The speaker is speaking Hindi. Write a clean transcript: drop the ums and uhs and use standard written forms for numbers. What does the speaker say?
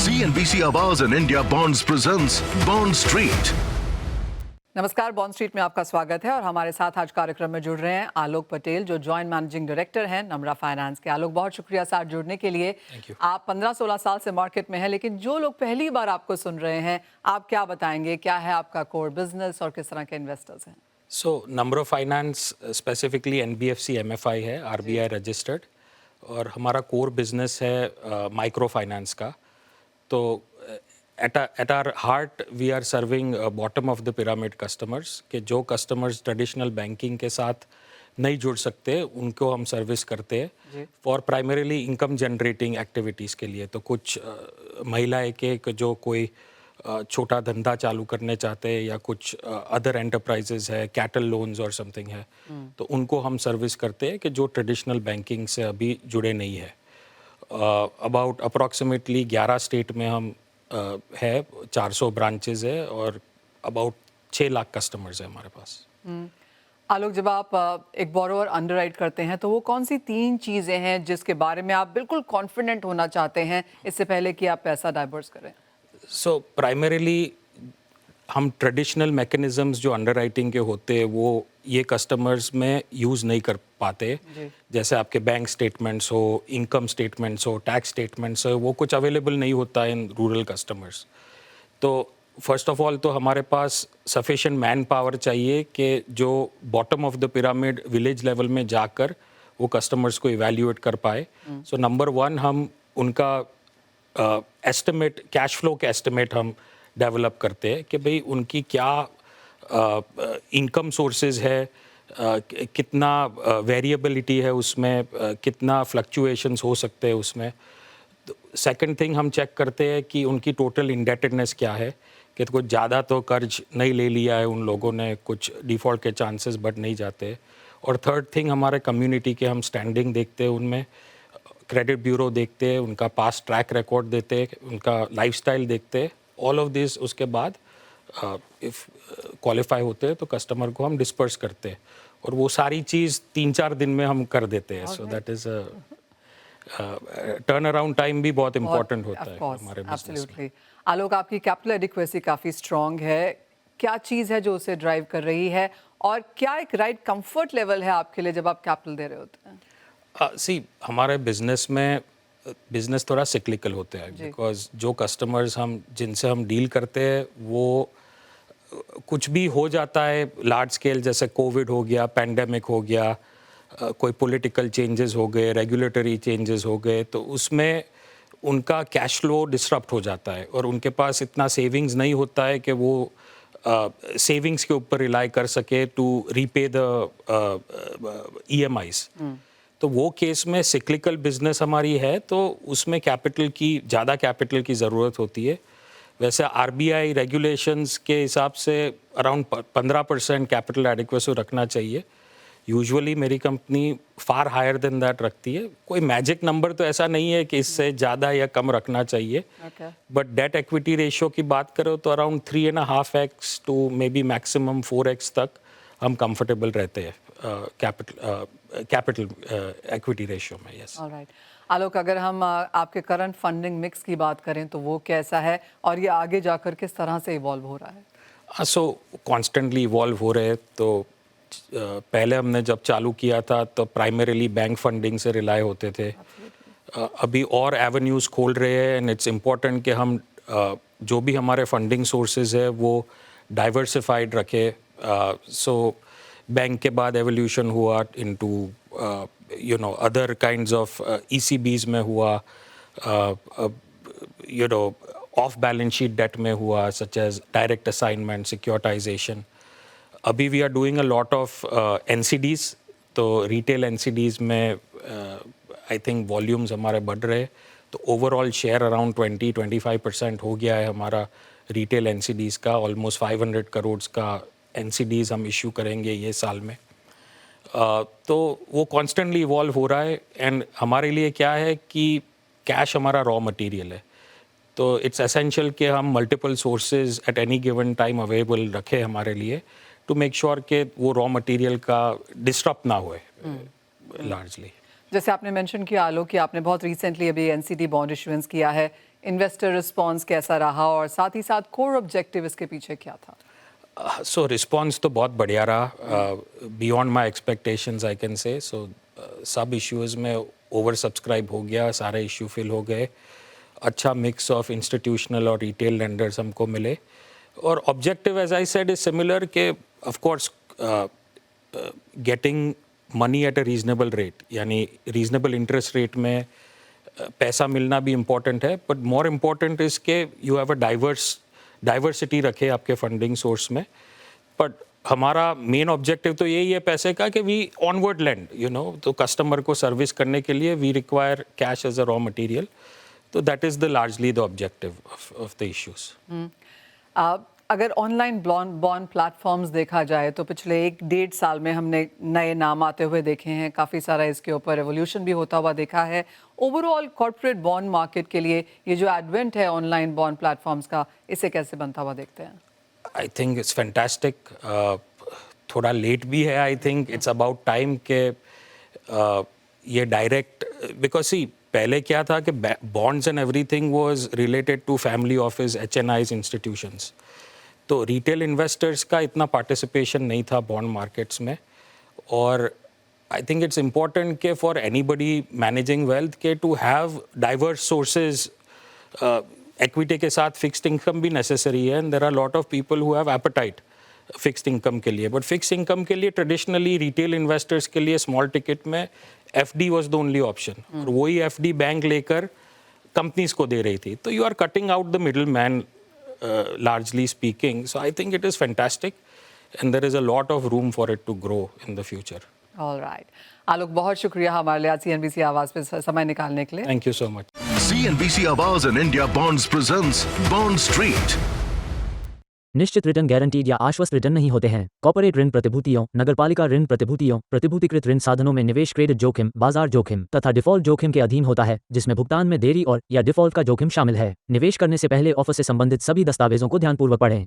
CNBC आवाज and India Bonds presents Bond Street. नमस्कार, बॉन्ड स्ट्रीट में आपका स्वागत है और हमारे साथ आज कार्यक्रम में जुड़ रहे हैं आलोक पटेल जो जॉइंट मैनेजिंग डायरेक्टर हैं नम्रा फाइनेंस के। आलोक, बहुत शुक्रिया साथ जुड़ने के लिए। आप 15-16 साल से मार्केट में हैं, लेकिन जो लोग पहली बार आपको सुन रहे हैं, आप क्या बताएंगे, क्या है आपका कोर बिजनेस और किस तरह के इन्वेस्टर्स हैं? नम्रा फाइनेंस स्पेसिफिकली NBFC MFI है, RBI रजिस्टर्ड, और हमारा कोर बिजनेस है माइक्रो फाइनेंस का। तो at our heart we are serving bottom of the pyramid customers के जो कस्टमर्स ट्रेडिशनल बैंकिंग के साथ नहीं जुड़ सकते उनको हम सर्विस करते हैं for primarily income generating activities के लिए। तो कुछ महिलाएं के जो कोई छोटा धंधा चालू करने चाहते हैं या कुछ अदर एंटरप्राइजेज है, कैटल लोन्स और समथिंग है, तो उनको हम सर्विस करते हैं कि जो ट्रेडिशनल बैंकिंग से अभी जुड़े नहीं है। अबाउट अप्रॉक्सीमेटली 11 स्टेट में हम है, 400 ब्रांचेस है और अबाउट 6 लाख कस्टमर्स है हमारे पास। आलोक, जब आप एक बोरोवर अंडरराइट करते हैं तो वो कौन सी 3 चीज़ें हैं जिसके बारे में आप बिल्कुल कॉन्फिडेंट होना चाहते हैं इससे पहले कि आप पैसा डाइवर्स करें? प्राइमरीली हम ट्रेडिशनल मैकेनिज़म्स जो अंडरराइटिंग के होते हैं वो ये कस्टमर्स में यूज़ नहीं कर पाते। जैसे आपके बैंक स्टेटमेंट्स हो, इनकम स्टेटमेंट्स हो, टैक्स स्टेटमेंट्स हो, वो कुछ अवेलेबल नहीं होता इन रूरल कस्टमर्स। तो फर्स्ट ऑफ ऑल तो हमारे पास सफिशिएंट मैन पावर चाहिए कि जो bottom of the pyramid village level में जाकर वो कस्टमर्स को इवैल्यूएट कर पाए। सो नंबर 1 हम उनका एस्टिमेट, कैश फ्लो के एस्टिमेट हम डेवलप करते हैं कि भाई उनकी क्या इनकम सोर्सेज है, कितना वेरिएबिलिटी है उसमें, कितना फ्लक्चुएशंस हो सकते हैं उसमें। सेकंड थिंग हम चेक करते हैं कि उनकी टोटल इंडेटेडनेस क्या है, कि कुछ ज़्यादा तो कर्ज नहीं ले लिया है उन लोगों ने, कुछ डिफ़ॉल्ट के चांसेस बढ़ नहीं जाते। और थर्ड थिंग हमारे कम्युनिटी के हम स्टैंडिंग देखते हैं, उनमें क्रेडिट ब्यूरो देखते हैं, उनका पास्ट ट्रैक रिकॉर्ड देते हैं, उनका लाइफस्टाइल देखते हैं। ऑल ऑफ दिस उसके बाद इफ़ क्वालिफाई होते हैं तो कस्टमर को हम डिस्पर्स करते हैं और वो सारी चीज़ 3-4 दिन में हम कर देते हैं। So that is turn around time भी बहुत इंपॉर्टेंट होता है हमारे बिजनेस में। आलोक, आपकी कैपिटल एडिक्वेसी काफ़ी स्ट्रॉन्ग है, क्या चीज़ है जो उसे ड्राइव कर रही है और क्या एक राइट कंफर्ट लेवल है आपके लिए जब आप कैपिटल दे रहे होते हैं? हमारे बिजनेस में बिजनेस थोड़ा सिक्लिकल होते हैं बिकॉज जो कस्टमर्स जिनसे हम डील करते हैं वो कुछ भी हो जाता है लार्ज स्केल, जैसे कोविड हो गया, पैंडेमिक हो गया, कोई पॉलिटिकल चेंजेस हो गए, रेगुलेटरी चेंजेस हो गए, तो उसमें उनका कैश फ्लो डिसरप्ट हो जाता है और उनके पास इतना सेविंग्स नहीं होता है कि वो सेविंग्स के ऊपर रिलाई कर सके टू रीपे द EMIs। तो वो केस में सिक्लिकल बिजनेस हमारी है तो उसमें ज़्यादा कैपिटल की ज़रूरत होती है। वैसे RBI रेगुलेशंस के हिसाब से अराउंड 15% कैपिटल एडिक्वेसी रखना चाहिए। यूजुअली मेरी company far higher than that रखती है। कोई मैजिक नंबर तो ऐसा नहीं है कि इससे ज़्यादा या कम रखना चाहिए, बट डेट एक्विटी रेशियो की बात करो तो around 3.5x to may be maximum 4x तक हम कंफर्टेबल रहते हैं कैपिटल एक्विटी रेशियो में। यस। ऑलराइट आलोक, अगर हम आपके करंट फंडिंग मिक्स की बात करें तो वो कैसा है और ये आगे जाकर किस तरह से इवॉल्व हो रहा है? कॉन्स्टेंटली इवॉल्व हो रहे हैं। तो पहले हमने जब चालू किया था तो प्राइमरीली बैंक फंडिंग से रिलाई होते थे। अभी और एवेन्यूज़ खोल रहे हैं एंड इट्स इम्पॉर्टेंट कि हम जो भी हमारे फंडिंग सोर्सेज है वो डाइवर्सिफाइड रखे। बैंक के बाद एवोल्यूशन हुआ into other kinds of ECBs में हुआ, ऑफ बैलेंस शीट डेट में हुआ, such as direct assignment, securitization. अभी we are doing a lot of NCDs, तो रिटेल NCDs में आई थिंक वॉल्यूम्स हमारे बढ़ रहे हैं, तो ओवरऑल शेयर अराउंड 20-25% हो गया है हमारा रिटेल NCDs का। ऑलमोस्ट 500 करोड़ का NCDs हम इशू करेंगे ये साल में। तो वो कॉन्स्टेंटली इवॉल्व हो रहा है एंड हमारे लिए क्या है कि कैश हमारा रॉ मटेरियल है, तो इट्स एसेंशियल कि हम multiple sources at any given time available रखें हमारे लिए टू मेक श्योर कि वो रॉ मटेरियल का डिस्टर्ब ना होए लार्जली। जैसे आपने मेंशन किया आलोक कि आपने बहुत रिसेंटली अभी NCD बॉन्ड इशुएंस किया है, इन्वेस्टर रिस्पॉन्स कैसा रहा और साथ ही साथ कोर ऑब्जेक्टिव इसके पीछे क्या था? सो रिस्पॉन्स तो बहुत बढ़िया रहा, beyond my expectations I can say. So सब इश्यूज़ में ओवर सब्सक्राइब हो गया, सारे इश्यू फिल हो गए. अच्छा मिक्स ऑफ इंस्टीट्यूशनल और रिटेल लेंडर्स हमको मिले. और objective as I said is similar के of course getting money at a reasonable rate, यानी रीजनेबल इंटरेस्ट रेट में पैसा मिलना भी इम्पॉर्टेंट है, बट मोर इम्पॉर्टेंट इज के यू हैव अ डाइवर्सिटी रखे आपके फंडिंग सोर्स में. बट हमारा मेन ऑब्जेक्टिव तो यही है पैसे का कि we onward lend, you know, तो कस्टमर को सर्विस करने के लिए we require cash as a raw material. तो that is the largely the objective of the issues. अगर ऑनलाइन बॉन्ड प्लेटफॉर्म्स देखा जाए तो पिछले 1-1.5 साल में हमने नए नाम आते हुए देखे हैं, काफ़ी सारा इसके ऊपर एवोल्यूशन भी होता हुआ देखा है. ओवरऑल कॉर्पोरेट बॉन्ड मार्केट के लिए ये जो एडवेंट है ऑनलाइन बॉन्ड प्लेटफॉर्म्स का, इसे कैसे बनता हुआ देखते हैं? I think it's fantastic. थोड़ा लेट भी है. I think it's about time के ये डायरेक्ट, बिकॉज सी पहले क्या था कि bonds and everything was related to family office, HNIs, institutions. तो रिटेल इन्वेस्टर्स का इतना पार्टिसिपेशन नहीं था बॉन्ड मार्केट्स में. और आई थिंक इट्स इम्पॉर्टेंट के फॉर एनीबडी मैनेजिंग वेल्थ के to have diverse sources. Equity के साथ फिक्स्ड इनकम भी नेसेसरी है, and there are lot of people who have appetite fixed income के लिए. बट फिक्स्ड इनकम के लिए ट्रेडिशनली रिटेल इन्वेस्टर्स के लिए स्मॉल टिकट में FD was the only option. और वही FD बैंक लेकर कंपनीज को दे रही थी. तो you are cutting out the middle man largely speaking. So I think it is fantastic and there is a lot of room for it to grow in the future. All right. आलोक, बहुत शुक्रिया हमारे लिए CNBC आवाज़ पे समय निकालने के लिए. Thank you so much. CNBC Awaaz and India Bonds presents Bond Street. निश्चित रिटर्न गारंटीड या आश्वस्त रिटर्न नहीं होते हैं. कॉर्पोरेट ऋण प्रतिभूतियों, नगरपालिका ऋण प्रतिभूतियों, प्रतिभूतिकृत ऋण साधनों में निवेश क्रेडिट जोखिम, बाजार जोखिम तथा डिफॉल्ट जोखिम के अधीन होता है, जिसमें भुगतान में देरी और या डिफॉल्ट का जोखिम शामिल है. निवेश करने से पहले ऑफर से संबंधित सभी दस्तावेजों को ध्यानपूर्वक पढ़ें.